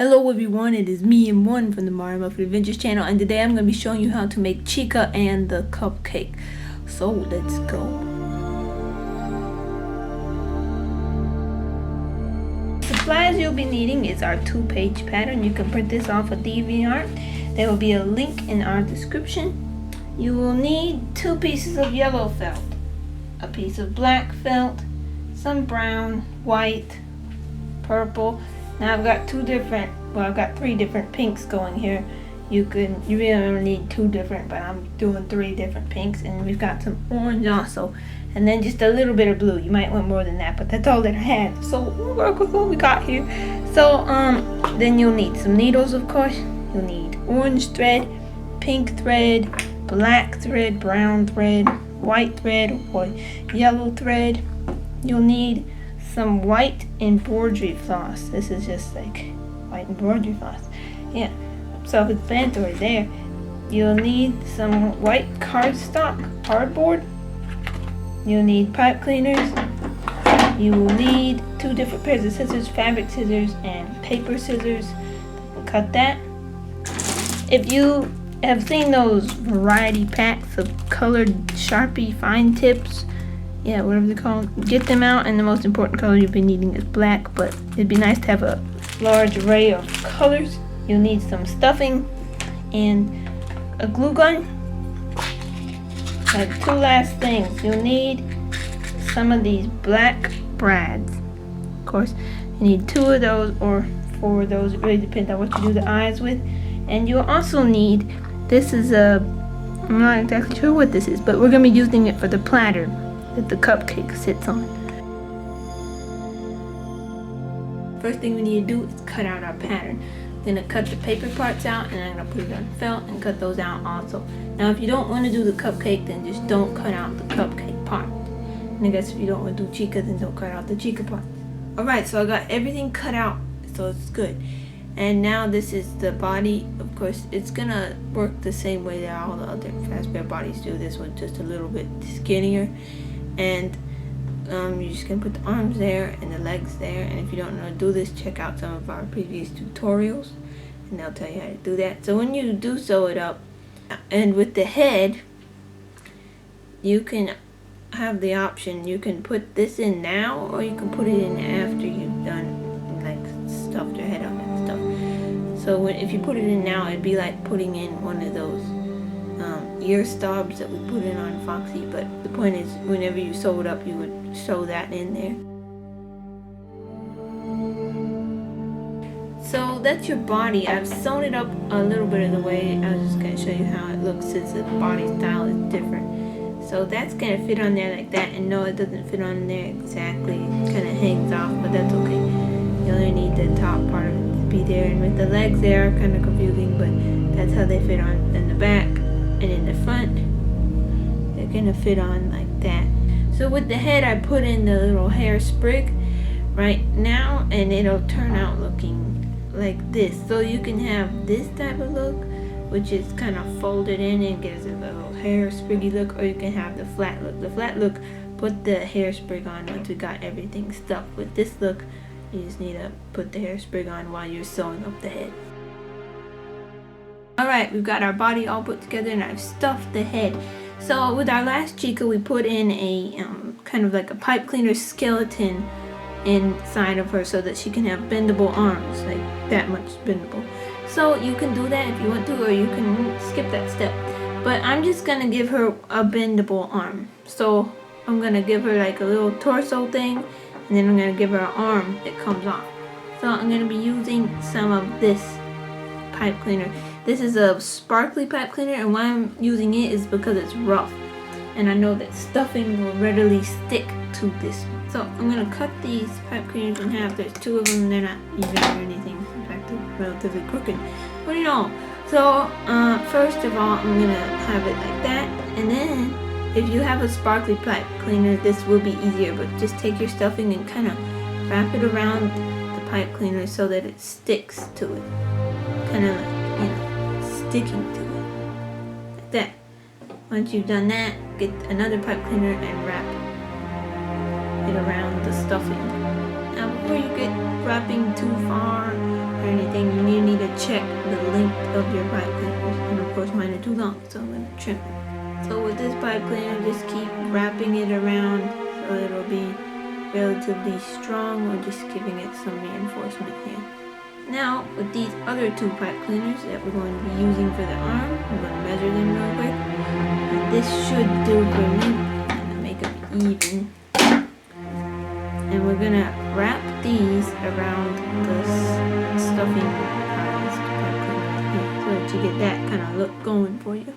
Hello everyone, it is me and one from the Mario Muffin Adventures channel, and today I'm going to be showing you how to make Chica and the Cupcake. So let's go. Supplies you'll be needing is our 2-page pattern. You can print this off of DeviantArt. There will be a link in our description. You will need 2 pieces of yellow felt, a piece of black felt, some brown, white, purple. Now I've got 3 different pinks going here. You really only need 2 different, but I'm doing 3 different pinks, and we've got some orange also, and then just a little bit of blue. You might want more than that, but that's all that I had. So we'll work with what we got here. So then you'll need some needles, of course. You'll need orange thread, pink thread, black thread, brown thread, white thread, or yellow thread. You'll need some white embroidery floss. This is just like white embroidery floss. Yeah, self-explanatory there. You'll need some white cardboard. You'll need pipe cleaners. You will need 2 different pairs of scissors, fabric scissors and paper scissors. Cut that. If you have seen those variety packs of colored Sharpie fine tips, yeah, whatever they're called, get them out, and the most important color you'll be needing is black, but it'd be nice to have a large array of colors. You'll need some stuffing and a glue gun. And 2 last things, you'll need some of these black brads. Of course, you need 2 of those or 4 of those. It really depends on what you do the eyes with. And you'll also need, this is I'm not exactly sure what this is, but we're going to be using it for the platter that the cupcake sits on. First thing we need to do is cut out our pattern. I'm going to cut the paper parts out, and I'm going to put it on felt and cut those out also. Now if you don't want to do the cupcake, then just don't cut out the cupcake part. And I guess if you don't want to do Chica, then don't cut out the Chica part. Alright, so I got everything cut out, so it's good. And now this is the body. Of course, it's going to work the same way that all the other Fazbear bodies do. This one's just a little bit skinnier. And you're just going to put the arms there and the legs there. And if you don't know how to do this, check out some of our previous tutorials, and they'll tell you how to do that. So when you do sew it up, and with the head, you can have the option. You can put this in now, or you can put it in after you've done, like, stuffed your head up and stuff. So if you put it in now, it'd be like putting in one of those ear stobs that we put in on Foxy. But the point is, whenever you sew it up, you would sew that in there. So that's your body. I've sewn it up a little bit of the way. I was just going to show you how it looks since the body style is different. So that's going to fit on there like that, and no, it doesn't fit on there exactly. It kind of hangs off, but that's okay. You only need the top part of it to be there, and with the legs there, kind of confusing, but that's how they fit on in the back. And in the front, they're gonna fit on like that. So with the head, I put in the little hair sprig right now, and it'll turn out looking like this. So you can have this type of look, which is kind of folded in and gives it a little hair spriggy look, or you can have the flat look. The flat look, put the hair sprig on once we got everything stuffed. With this look, you just need to put the hair sprig on while you're sewing up the head. Alright, we've got our body all put together, and I've stuffed the head. So with our last Chica, we put in a kind of like a pipe cleaner skeleton inside of her so that she can have bendable arms, like that much bendable. So you can do that if you want to, or you can skip that step. But I'm just going to give her a bendable arm. So I'm going to give her like a little torso thing, and then I'm going to give her an arm that comes off. So I'm going to be using some of this pipe cleaner. This is a sparkly pipe cleaner, and why I'm using it is because it's rough, and I know that stuffing will readily stick to this one. So I'm going to cut these pipe cleaners in half. There's 2 of them, they're not even or anything. In fact, they're relatively crooked. But you know, so first of all, I'm going to have it like that, and then if you have a sparkly pipe cleaner, this will be easier, but just take your stuffing and kind of wrap it around the pipe cleaner so that it sticks to it. Kind of like, you know, sticking to it like that. Once you've done that, get another pipe cleaner and wrap it around the stuffing. Now before you get wrapping too far or anything, you check the length of your pipe cleaners, and of course mine are too long, so I'm going to trim it. So with this pipe cleaner, just keep wrapping it around so it'll be relatively strong, or just giving it some reinforcement here. Now with these other two pipe cleaners that we're going to be using for the arm, I'm going to measure them real quick. And this should do for me. I'm going to make them even. And we're going to wrap these around the stuffing piles pipe cleaner here, so that you get that kind of look going for you.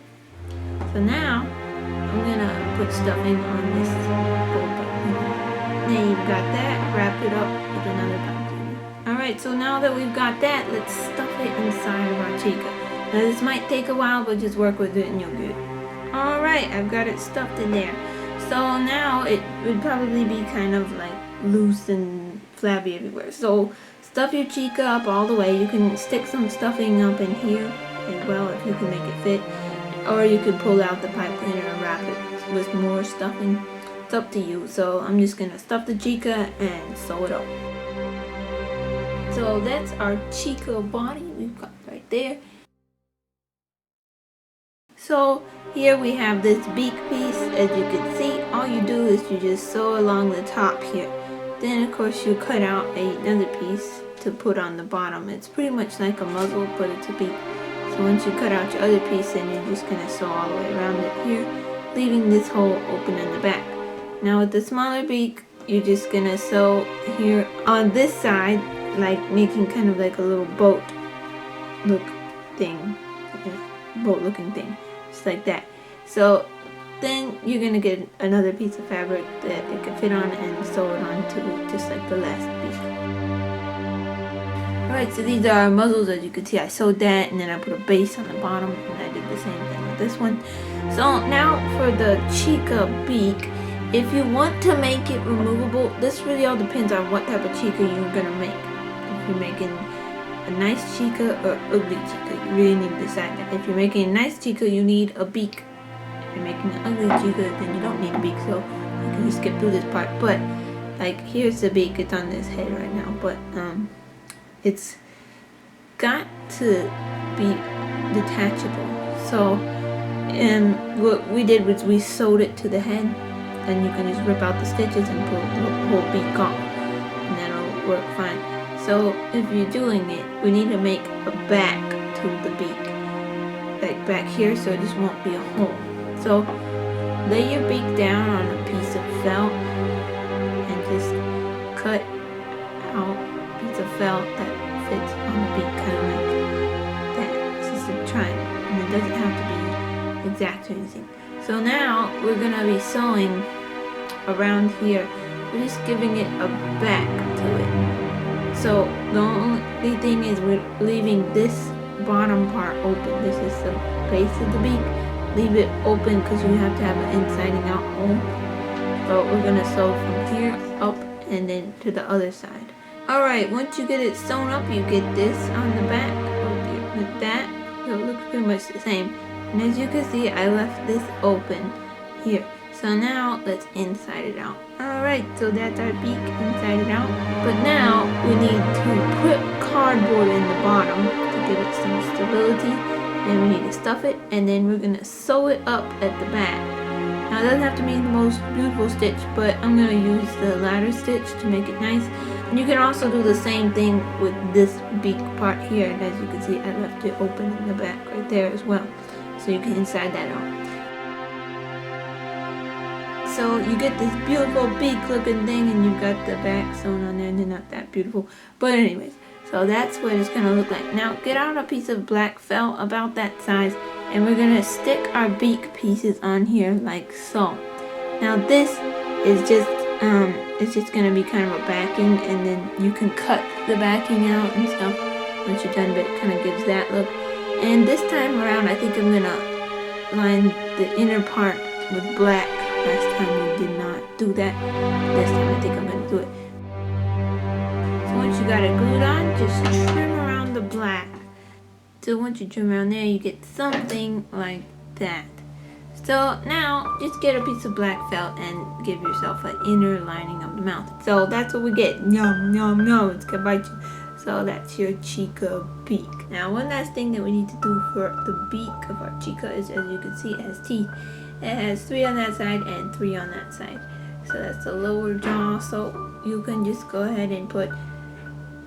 So now I'm going to put stuffing on this gold pipe cleaner. Now you've got that, wrap it up with another pipe. Alright, so now that we've got that, let's stuff it inside of our Chica. Now this might take a while, but just work with it and you'll get it. Alright, I've got it stuffed in there. So now it would probably be kind of like loose and flabby everywhere. So stuff your Chica up all the way. You can stick some stuffing up in here as well if you can make it fit. Or you could pull out the pipe cleaner and wrap it with more stuffing. It's up to you. So I'm just going to stuff the Chica and sew it up. So that's our Chica body we've got right there. So here we have this beak piece. As you can see, all you do is you just sew along the top here. Then of course you cut out another piece to put on the bottom. It's pretty much like a muzzle, but it's a beak. So once you cut out your other piece, then you're just going to sew all the way around it here, leaving this hole open in the back. Now with the smaller beak, you're just going to sew here on this side, like making kind of like a little boat look thing, boat looking thing, just like that. So then you're gonna get another piece of fabric that it can fit on and sew it onto, just like the last piece. Alright, so these are our muzzles. As you can see, I sewed that and then I put a base on the bottom, and I did the same thing with this one. So now for the Chica beak, if you want to make it removable, this really all depends on what type of Chica you're gonna make. If you're making a nice Chica or ugly Chica, you really need to decide that. If you're making a nice Chica, you need a beak. If you're making an ugly Chica, then you don't need a beak, so you can just skip through this part. But like, here's the beak. It's on this head right now, but it's got to be detachable. So what we did was we sewed it to the head, and you can just rip out the stitches and pull the whole beak off, and that'll work fine. So if you're doing it, we need to make a back to the beak, like back here, so it just won't be a hole. So lay your beak down on a piece of felt and just cut out a piece of felt that fits on the beak, kind of like that. It's just a triangle, and it doesn't have to be exact or anything. So now we're gonna be sewing around here. We're just giving it a back to it. So the only thing is we're leaving this bottom part open. This is the base of the beak. Leave it open because you have to have an inside and out hole. So we're going to sew from here up and then to the other side. Alright, once you get it sewn up, you get this on the back with that. So it looks pretty much the same. And as you can see, I left this open here. So now let's inside it out. Alright, so that's our beak inside it out. But now we need to put cardboard in the bottom to give it some stability. Then we need to stuff it, and then we're going to sew it up at the back. Now it doesn't have to be the most beautiful stitch, but I'm going to use the ladder stitch to make it nice. And you can also do the same thing with this beak part here. And as you can see, I left it open in the back right there as well. So you can inside that out. So you get this beautiful beak looking thing, and you've got the back sewn on there, and they're not that beautiful. But anyways, so that's what it's going to look like. Now get out a piece of black felt about that size, and we're going to stick our beak pieces on here like so. Now this is just it's just going to be kind of a backing, and then you can cut the backing out and stuff once you're done, but it kind of gives that look. And this time around, I think I'm going to line the inner part with black. Last time we did not do that. This time I think I'm going to do it. So once you got it glued on, just trim around the black. So once you trim around there, you get something like that. So now, just get a piece of black felt and give yourself an inner lining of the mouth. So that's what we get. Yum, yum, yum. It's gonna bite you. So that's your Chica beak. Now one last thing that we need to do for the beak of our Chica is, as you can see, it has teeth. It has 3 on that side and 3 on that side. So that's the lower jaw. So you can just go ahead and put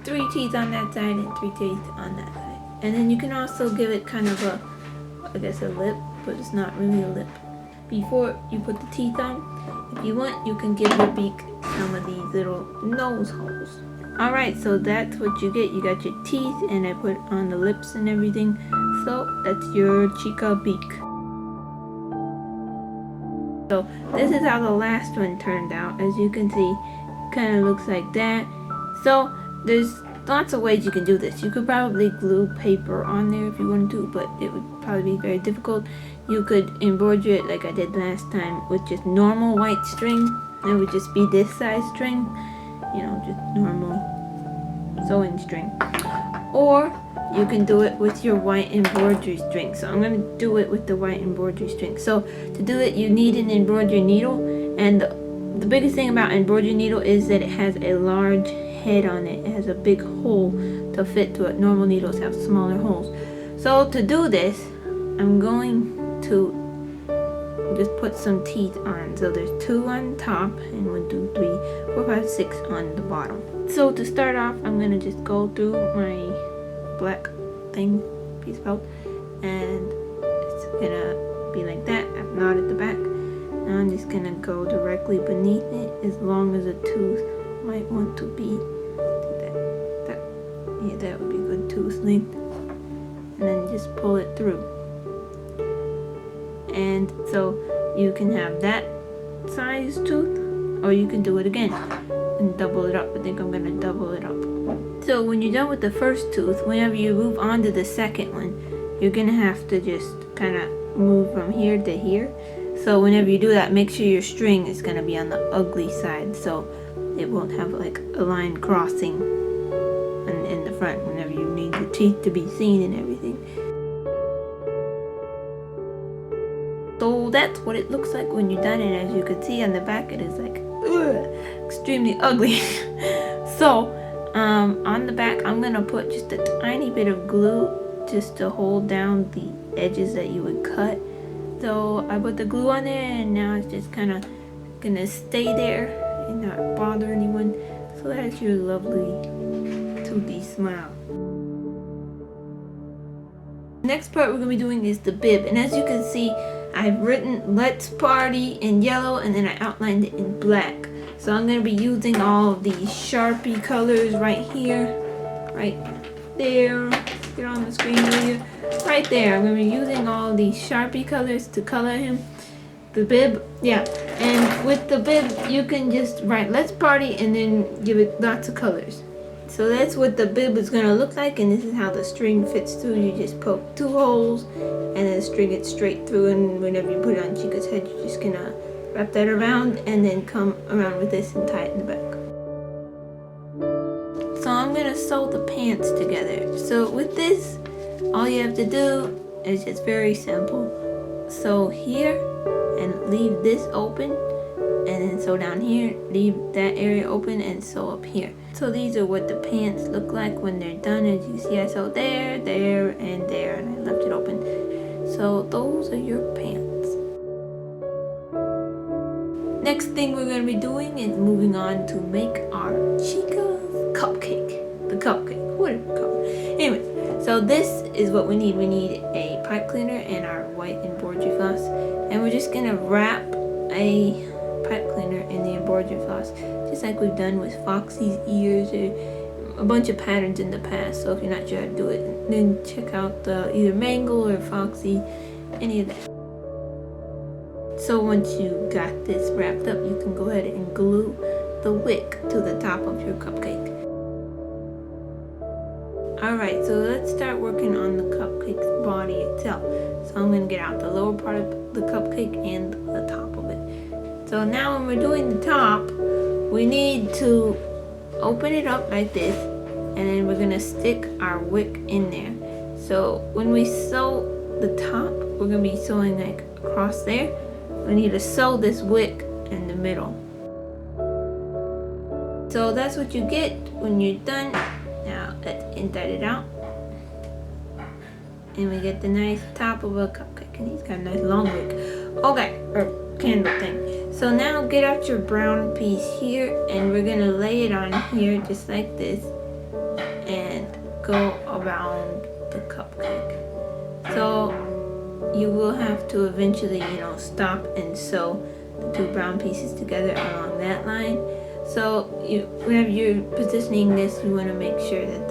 3 teeth on that side and 3 teeth on that side. And then you can also give it kind of a, I guess, a lip, but it's not really a lip. Before you put the teeth on, if you want, you can give your beak some of these little nose holes. Alright, so that's what you get. You got your teeth, and I put on the lips and everything. So that's your Chica beak. So this is how the last one turned out. As you can see, kind of looks like that. So there's lots of ways you can do this. You could probably glue paper on there if you wanted to, but it would probably be very difficult. You could embroider it like I did last time with just normal white string. It would just be this size string, you know, just normal sewing string. Or you can do it with your white embroidery string. So I'm going to do it with the white embroidery string. So to do it, you need an embroidery needle, and the biggest thing about embroidery needle is that it has a large head on it. It has a big hole to fit to it. Normal needles have smaller holes. So to do this, I'm going to just put some teeth on. So there's 2 on top, and 1, 2, 3, 4, 5, 6 on the bottom. So to start off, I'm gonna just go through my black thing, piece of felt, and it's gonna be like that. I've knotted the back. Now I'm just gonna go directly beneath it, as long as a tooth might want to be. That would be good tooth length. And then just pull it through. And so you can have that size tooth, or you can do it again and double it up. I think I'm gonna double it up. So when you're done with the first tooth, whenever you move on to the second one, you're gonna have to just kind of move from here to here. So whenever you do that, make sure your string is gonna be on the ugly side, so it won't have like a line crossing in the front whenever you need the teeth to be seen and everything. So that's what it looks like when you're done, and as you can see on the back, it is like extremely ugly. So on the back, I'm gonna put just a tiny bit of glue just to hold down the edges that you would cut. So I put the glue on there, and now it's just kind of gonna stay there and not bother anyone. So that's your lovely 2D smile. Next part we're going to be doing is the bib, and as you can see, I've written "Let's Party" in yellow, and then I outlined it in black. So I'm going to be using all of these Sharpie colors right here, right there. Get on the screen here, right there. I'm going to be using all of these Sharpie colors to color him. The bib, yeah. And with the bib, you can just write "Let's Party" and then give it lots of colors. So that's what the bib is going to look like, and this is how the string fits through. You just poke 2 holes and then string it straight through, and whenever you put it on Chica's head, you're just going to wrap that around and then come around with this and tie it in the back. So I'm going to sew the pants together. So with this, all you have to do is just very simple. Sew here and leave this open, and then sew down here, leave that area open, and sew up here. So these are what the pants look like when they're done. As you see, I sewed there, there, and there, and I left it open. So those are your pants. Next thing we're going to be doing is moving on to make our Chica's cupcake. The cupcake, whatever you call it. Anyway, so this is what we need. We need a pipe cleaner and our white embroidery floss, and we're just going to wrap a pipe cleaner in the embroidery floss, just like we've done with Foxy's ears or a bunch of patterns in the past. So if you're not sure how to do it, then check out either Mangle or Foxy, any of that. So once you got this wrapped up, you can go ahead and glue the wick to the top of your cupcake. Alright, so let's start working on the cupcake's body itself. So I'm going to get out the lower part of the cupcake and the top of it. So now when we're doing the top, we need to open it up like this, and then we're going to stick our wick in there. So when we sew the top, we're going to be sewing like across there. We need to sew this wick in the middle. So that's what you get when you're done. Now let's insert it out. And we get the nice top of a cupcake. And he's got a nice long wick. Okay, or candle thing. So now get out your brown piece here, and we're gonna lay it on here just like this, and go around the cupcake. So you will have to eventually, stop and sew the two brown pieces together along that line. So whenever you're positioning this, you want to make sure that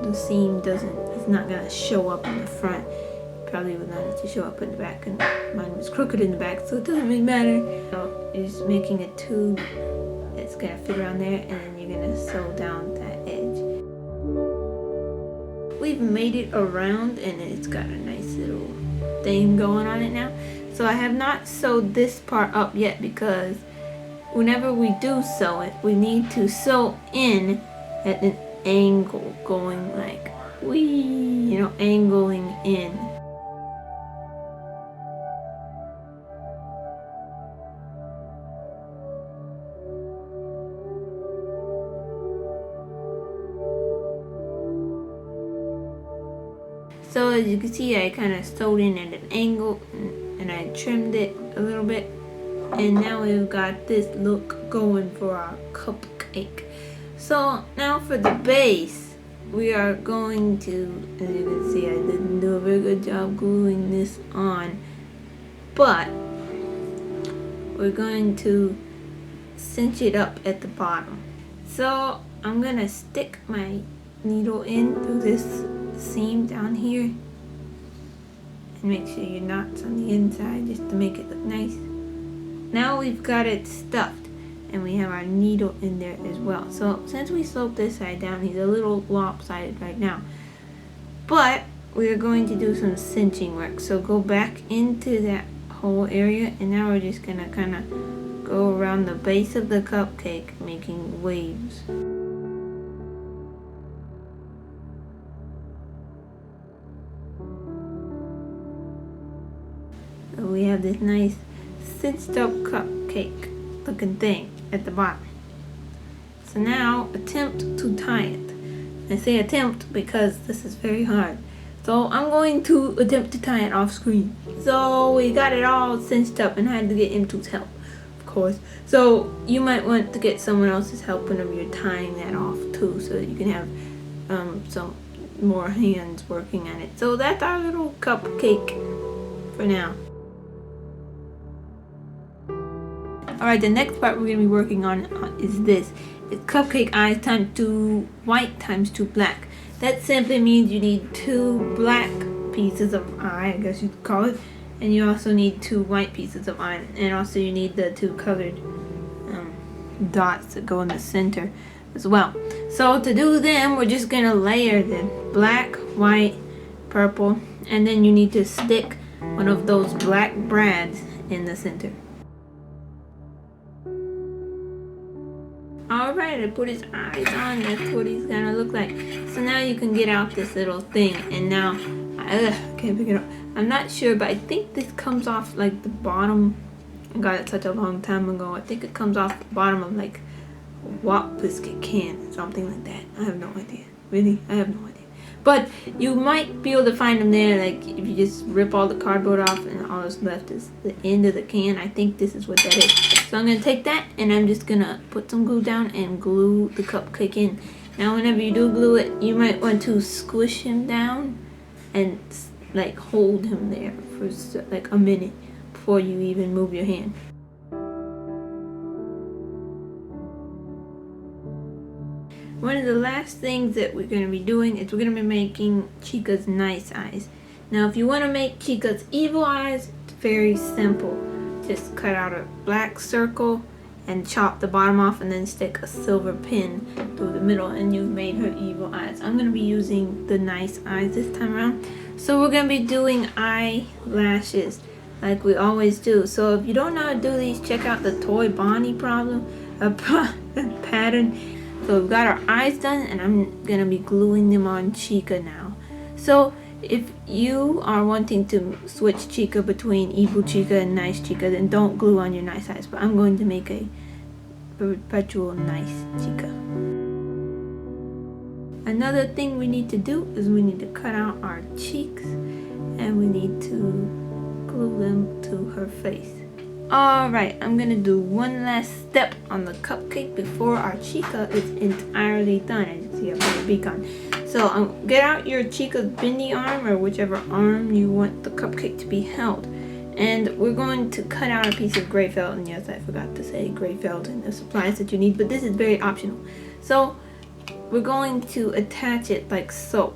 the seam is not gonna show up in the front. Probably would not have to show up in the back, and mine was crooked in the back, so it doesn't really matter. So you're just making a tube that's gonna fit around there, and then you're gonna sew down that edge. We've made it around, and it's got a nice little thing going on it now. So I have not sewed this part up yet, because whenever we do sew it, we need to sew in at an angle, going like angling in. So as you can see, I kind of sewed in at an angle, and I trimmed it a little bit, and now we've got this look going for our cupcake. So now for the base, we are going to, as you can see, I didn't do a very good job gluing this on, but we're going to cinch it up at the bottom. So I'm gonna stick my needle in through this seam down here, and make sure your knot's on the inside just to make it look nice. Now we've got it stuffed, and we have our needle in there as well. So since we sewed this side down, he's a little lopsided right now, but we're going to do some cinching work. So go back into that whole area, and now we're just gonna kind of go around the base of the cupcake, making waves. So we have this nice cinched up cupcake looking thing at the bottom. So now attempt to tie it. I say attempt because this is very hard. So I'm going to attempt to tie it off screen. So we got it all cinched up, and I had to get M2's help, of course. So you might want to get someone else's help whenever you're tying that off too, so that you can have some more hands working on it. So that's our little cupcake for now. Alright, the next part we're going to be working on is this. It's cupcake eyes times 2 white times 2 black. That simply means you need 2 black pieces of eye, I guess you'd call it, and you also need 2 white pieces of eye, and also you need the 2 colored dots that go in the center as well. So to do them, we're just going to layer the black, white, purple, and then you need to stick one of those black brads in the center. Alright, I put his eyes on. That's what he's gonna look like. So now you can get out this little thing, and now I can't pick it up. I'm not sure, but I think this comes off like the bottom. I got it such a long time ago. I think it comes off the bottom of like a Wop biscuit can, something like that. I have no idea. Really, I have no idea. But you might be able to find them there, like if you just rip all the cardboard off and all that's left is the end of the can. I think this is what that is. So I'm going to take that, and I'm just going to put some glue down and glue the cupcake in. Now whenever you do glue it, you might want to squish him down and like hold him there for like a minute before you even move your hand. One of the last things that we're going to be doing is we're going to be making Chica's nice eyes. Now if you want to make Chica's evil eyes, it's very simple. Just cut out a black circle and chop the bottom off, and then stick a silver pin through the middle, and you've made her evil eyes. I'm going to be using the nice eyes this time around. So we're going to be doing eyelashes like we always do. So if you don't know how to do these, check out the Toy Bonnie pattern. So we've got our eyes done, and I'm going to be gluing them on Chica now. So if you are wanting to switch Chica between evil Chica and nice Chica, then don't glue on your nice eyes. But I'm going to make a perpetual nice Chica. Another thing we need to do is we need to cut out our cheeks, and we need to glue them to her face. Alright, I'm gonna do one last step on the cupcake before our Chica is entirely done. As you see, I put the beak on. So get out your Chica's bendy arm, or whichever arm you want the cupcake to be held. And we're going to cut out a piece of gray felt. And yes, I forgot to say gray felt and the supplies that you need, but this is very optional. So we're going to attach it like so.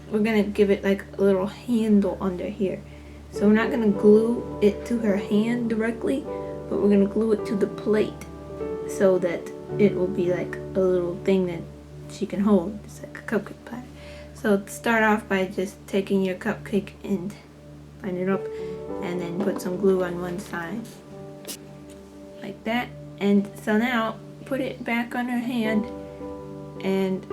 We're gonna give it like a little handle under here. So we're not gonna glue it to her hand directly, but we're gonna glue it to the plate so that it will be like a little thing that she can hold. It's like a cupcake platter. So start off by just taking your cupcake and line it up, and then put some glue on one side like that. And so now put it back on her hand and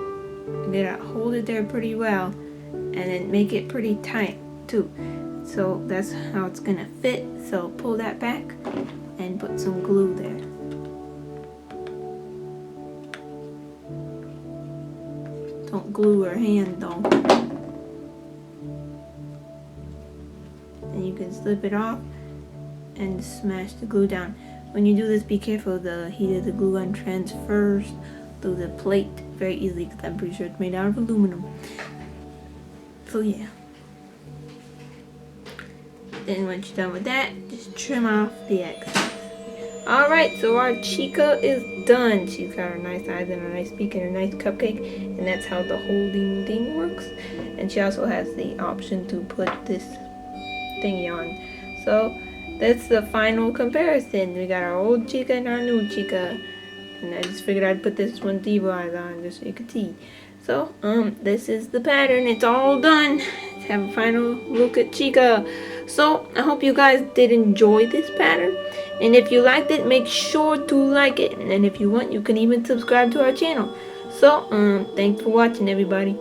hold it there pretty well, and then make it pretty tight too. So that's how it's gonna fit. So pull that back and put some glue there. Don't glue her hand though. And you can slip it off and smash the glue down. When you do this, be careful, the heat of the glue gun transfers through the plate very easily, because I'm pretty sure it's made out of aluminum. So yeah. Then once you're done with that, just trim off the excess. Alright, so our Chica is done. She's got her nice eyes and her nice beak and her nice cupcake, and that's how the holding thing works. And she also has the option to put this thingy on. So that's the final comparison. We got our old Chica and our new Chica, and I just figured I'd put this one Diva eyes on just so you could see. So this is the pattern. It's all done. Let's have a final look at Chica. So I hope you guys did enjoy this pattern, and if you liked it, make sure to like it, and if you want, you can even subscribe to our channel. So thanks for watching, everybody.